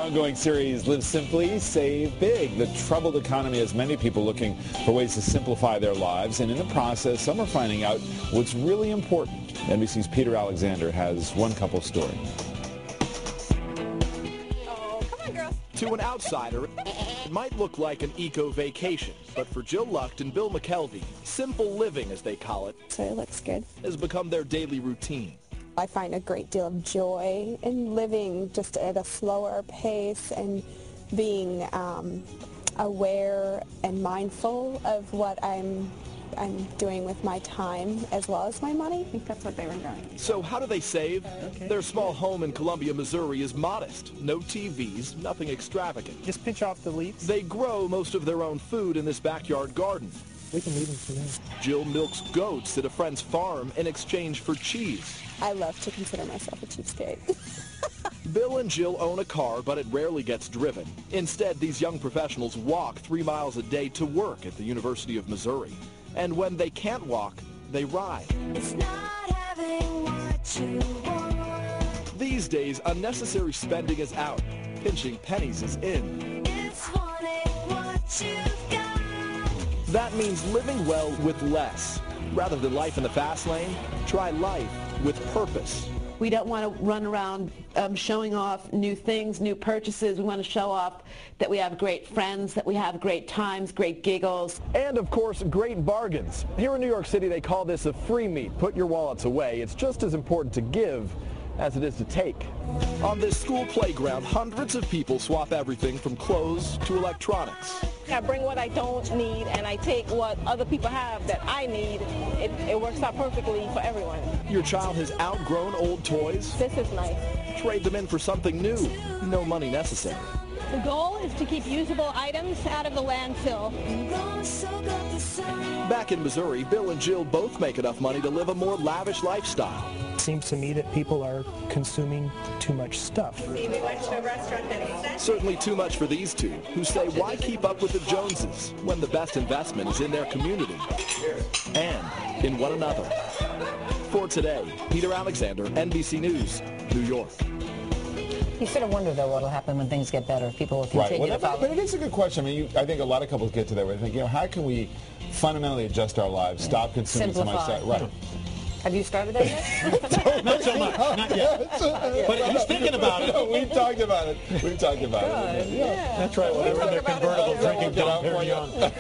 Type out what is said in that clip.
Ongoing series, Live Simply, Save Big. The troubled economy has many people looking for ways to simplify their lives, and in the process, some are finding out what's really important. NBC's Peter Alexander has one couple story. Oh, come on, girls. To an outsider, it might look like an eco-vacation, but for Jill Lucht and Bill McKelvey, simple living, as they call it, So it looks good. has become their daily routine. I find a great deal of joy in living just at a slower pace and being aware and mindful of what I'm doing with my time as well as my money. I think that's what they were doing. So how do they save? Their small home in Columbia, Missouri is modest. No TVs, nothing extravagant. Just pinch off the leaves. They grow most of their own food in this backyard garden. We can leave them for now. Jill milks goats at a friend's farm in exchange for cheese. I love to consider myself a cheapskate. Bill and Jill own a car, but it rarely gets driven. Instead, these young professionals walk 3 miles a day to work at the University of Missouri. And when they can't walk, they ride. It's not having what you want. These days, unnecessary spending is out. Pinching pennies is in. It's wanting what you've got. That means living well with less. Rather than life in the fast lane, try life with purpose. We don't want to run around showing off new things, new purchases. We want to show off that we have great friends, that we have great times, great giggles. And, of course, great bargains. Here in New York City, they call this a free meet. Put your wallets away. It's just as important to give as it is to take. On this school playground, hundreds of people swap everything from clothes to electronics. I bring what I don't need and I take what other people have that I need. It works out perfectly for everyone. Your child has outgrown old toys? This is nice. Trade them in for something new. No money necessary. The goal is to keep usable items out of the landfill. Back in Missouri, Bill and Jill both make enough money to live a more lavish lifestyle. It seems to me that people are consuming too much stuff. We went to a restaurant that Certainly too much for these two, who say why keep up with the Joneses when the best investment is in their community and in one another. For today, Peter Alexander, NBC News, New York. You sort of wonder, though, what will happen when things get better. People will continue to follow. But it's a good question. I mean, I think a lot of couples get to that where they think, how can we fundamentally adjust our lives, stop consuming so much stuff? Right. Have you started that yet? Not so much. Not yet. But he's thinking about it. No, we've talked about it. We've talked about it. That's right. Well, they were in their convertible drinking dump very young.